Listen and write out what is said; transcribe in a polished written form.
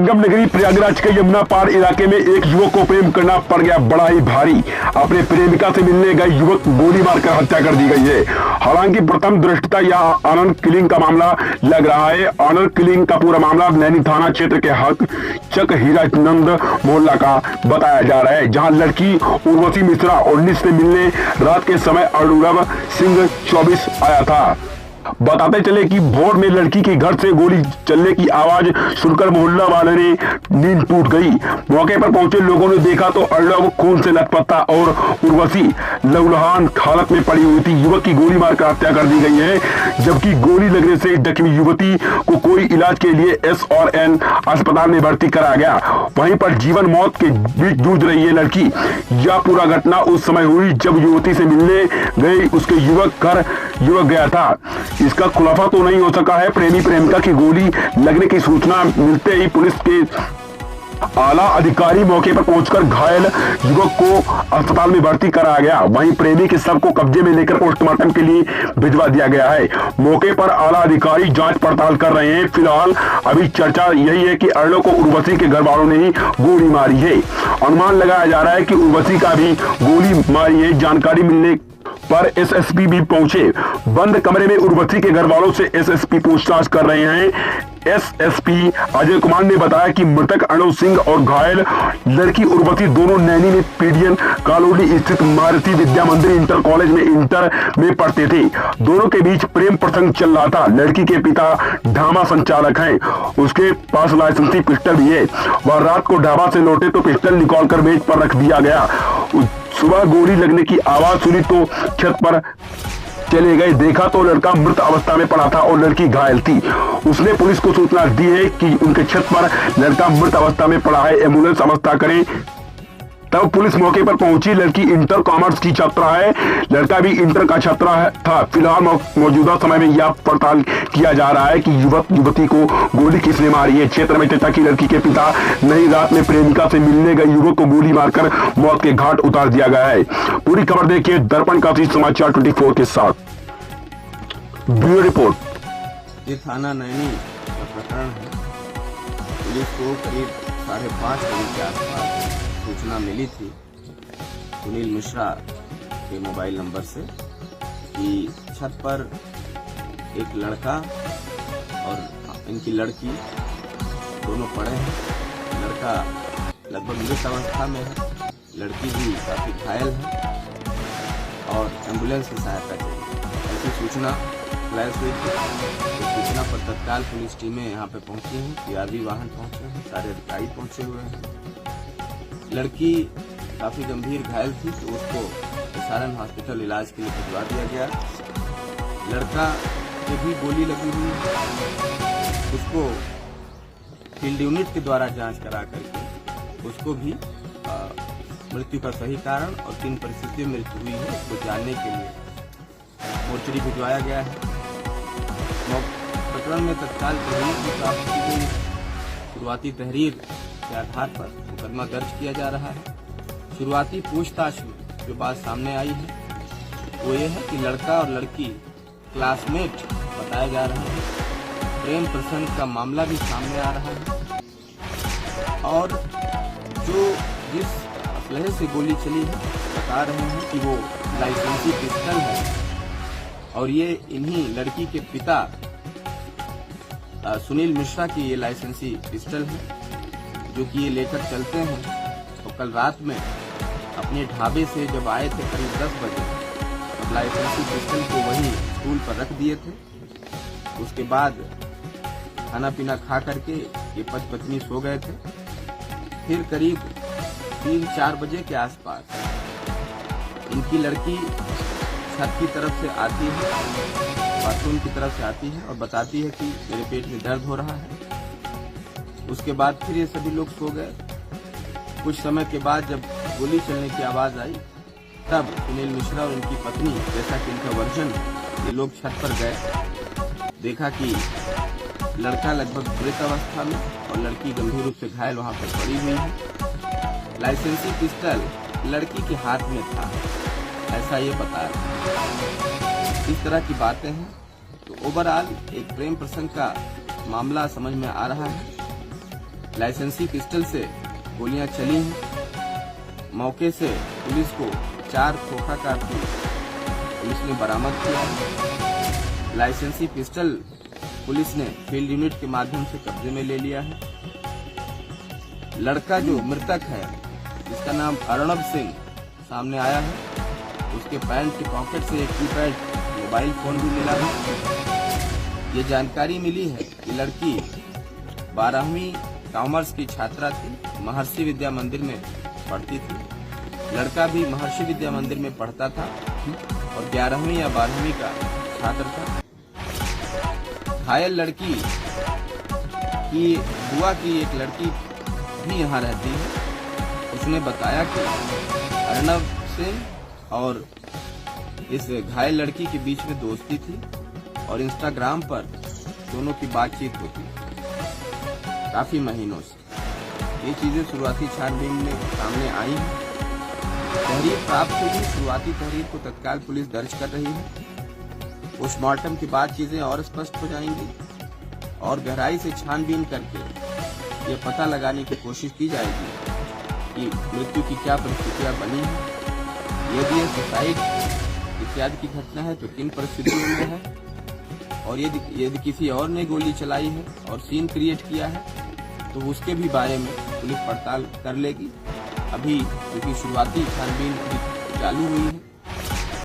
संगम नगरी प्रयागराज के यमुना पार इलाके में एक युवक को प्रेम करना पड़ गया बड़ा ही भारी। अपने प्रेमिका से मिलने गए युवक गोली मारकर हत्या कर दी गई है। हालांकि प्रथम दृष्टया यह ऑनर किलिंग का मामला लग रहा है। ऑनर किलिंग का पूरा मामला नैनी थाना क्षेत्र के हक चक हीरानंद मोहल्ला का बताया जा रहा है, जहां लड़की उर्वशी मिश्रा 19 से मिलने रात के समय अरुणव सिंह 24 आया था। बताते चले कि भोर में लड़की के घर से गोली चलने की आवाज सुनकर मोहल्ला वाले ने नींद टूट गई। मौके पर पहुंचे लोगों ने देखा तो अर्णव खून से लथपथ था और उर्वशी लहूलुहान हालत में पड़ी हुई थी। युवक की गोली मारकर हत्या कर दी गई है, जबकि गोली लगने से जख्मी युवती को कोई इलाज के लिए SRN अस्पताल में भर्ती कराया गया। वहीं पर जीवन मौत के बीच जूझ रही है लड़की। यह पूरा घटना उस समय हुई जब युवती से मिलने गई उसके युवक गया था। इसका खुलासा तो नहीं हो सका है। प्रेमी प्रेमिका की गोली लगने की सूचना मिलते ही पुलिस के आला अधिकारी मौके पर पहुंचकर घायल युवक को अस्पताल में भर्ती कराया गया। वहीं प्रेमी के शव को कब्जे में लेकर पोस्टमार्टम के लिए भिजवा दिया गया है। मौके पर आला अधिकारी जांच पड़ताल कर रहे हैं। फिलहाल अभी चर्चा यही है कि अर्णव को उर्वशी के घर वालों ने ही गोली मारी है। अनुमान लगाया जा रहा है कि उर्वशी का भी गोली मारी है। जानकारी मिलने पर SSP भी पहुंचे। बंद कमरे में उर्वशी के घर वालों से SSP पूछताछ कर रहे हैं। SSP अजय कुमार ने बताया कि मृतक अर्णव सिंह और घायल लड़की उर्वशी दोनों नैनी में PDN कॉलोनी स्थित मारुति विद्या मंदिर इंटर कॉलेज में इंटर में पढ़ते थे। दोनों के बीच प्रेम प्रसंग चल रहा था। लड़की के पिता ढाबा संचालक हैं, उसके पास लाइसेंसी पिस्टल भी है। वह रात को ढाबा से लौटे तो पिस्टल निकालकर मेज पर रख दिया गया। सुबह गोली लगने की आवाज सुनी तो छत पर चले गए। देखा तो लड़का मृत अवस्था में पड़ा था और लड़की घायल थी। उसने पुलिस को सूचना दी है कि उनके छत पर लड़का मृत अवस्था में पड़ा है, एम्बुलेंस अवस्था करें। तब पुलिस मौके पर पहुंची। लड़की इंटर कॉमर्स की छात्रा है, लड़का भी इंटर का छात्रा था। फिलहाल मौजूदा समय में यह पड़ताल किया जा रहा है कि युवती को गोली किसने मारी है। क्षेत्र में चर्चा की लड़की के पिता नई रात में प्रेमिका से मिलने गए युवक को गोली मारकर मौत के घाट उतार दिया गया है। पूरी खबर देखिए दर्पण का समाचार 24 के साथ। Bureau report. ये थाना नैनी का प्रकरण है। पुलिस को करीब 5:30 बजे के आसपास सूचना मिली थी सुनील मिश्रा के मोबाइल नंबर से कि छत पर एक लड़का और इनकी लड़की दोनों पड़े हैं। लड़का लगभग मृत अवस्था में है, लड़की भी काफी घायल है और एम्बुलेंस की सहायता चाहिए। ऐसी सूचना फ्लैश हुई थी। तो सूचना पर तत्काल पुलिस टीमें यहाँ पे पहुंची हैं, PRV वाहन पहुंचे हैं, सारे अधिकारी पहुंचे हुए हैं। लड़की काफी गंभीर घायल थी तो उसको SRN हॉस्पिटल इलाज के लिए भिजवा दिया गया। लड़का के भी गोली लगी हुई, उसको फील्ड यूनिट के द्वारा जांच करा करके उसको भी मृत्यु का सही कारण और किन परिस्थितियों में मृत्यु हुई है उसको जानने के लिए मोर्चरी भिजवाया गया है। प्रकरण में तत्काल तहरीर भी प्राप्त की गई। शुरुआती तहरीर के आधार पर मुकदमा दर्ज किया जा रहा है। शुरुआती पूछताछ में जो बात सामने आई है वो ये है कि लड़का और लड़की क्लासमेट बताए जा रहे हैं। प्रेम प्रसंग का मामला भी सामने आ रहा है और जो जिस असलहे से गोली चली है बता रहे हैं कि वो लाइसेंसी पिस्टल है और ये इन्हीं लड़की के पिता सुनील मिश्रा की ये लाइसेंसी पिस्टल है जो कि ये लेकर चलते हैं। और कल रात में अपने ढाबे से जब आए थे करीब 10 बजे तब लाइसेंसी पिस्टल को वहीं स्टूल पर रख दिए थे। उसके बाद खाना पीना खा करके ये पति पत्नी सो गए थे। फिर करीब 3-4 बजे के आसपास इनकी लड़की छत की तरफ से आती है, बाथरूम की तरफ से आती है और बताती है कि मेरे पेट में दर्द हो रहा है। उसके बाद फिर ये सभी लोग सो गए। कुछ समय के बाद जब गोली चलने की आवाज आई तब सुनील मिश्रा और उनकी पत्नी, जैसा कि इनका वर्जन, ये लोग छत पर गए। देखा कि लड़का लगभग मृत अवस्था में और लड़की गंभीर रूप से घायल वहां पर पड़ी हुई है। लाइसेंसी पिस्टल लड़की के हाथ में था, ऐसा ये बता रहे। इस तरह की बातें हैं तो ओवरऑल एक प्रेम प्रसंग का मामला समझ में आ रहा है। लाइसेंसी पिस्टल से गोलियां चली हैं। मौके से पुलिस को 4 खोखा कारतूस पुलिस ने बरामद किया है। लाइसेंसी पिस्टल पुलिस ने फील्ड यूनिट के माध्यम से कब्जे में ले लिया है। लड़का जो मृतक है, जिसका नाम अर्णव सिंह सामने आया है, उसके पैंट के पॉकेट से एक कीपैड मोबाइल फोन भी मिला है। ये जानकारी मिली है कि लड़की 12वीं कॉमर्स की छात्रा थी, महर्षि विद्या मंदिर में पढ़ती थी। लड़का भी महर्षि विद्या मंदिर में पढ़ता था और 11वीं या 12वीं का छात्र था। घायल लड़की की बुआ की एक लड़की भी यहाँ रहती है। उसने बताया कि अर्णव सिंह और इस घायल लड़की के बीच में दोस्ती थी और इंस्टाग्राम पर दोनों की बातचीत होती काफी महीनों से। ये चीजें शुरुआती छानबीन में सामने आई हैं। तहरीर प्राप्त हुई, शुरुआती तहरीर को तत्काल पुलिस दर्ज कर रही है। पोस्टमार्टम के बाद चीजें और स्पष्ट हो जाएंगी और गहराई से छानबीन करके ये पता लगाने की कोशिश की जाएगी कि मृत्यु की क्या परिस्थितियां बनी है। यदि ये सुसाइड इत्यादि की घटना है तो किन परिस्थितियों में है, और यदि किसी और ने गोली चलाई है और सीन क्रिएट किया है तो उसके भी बारे में पुलिस पड़ताल कर लेगी। अभी क्योंकि शुरुआती छानबीन अभी चालू हुई है,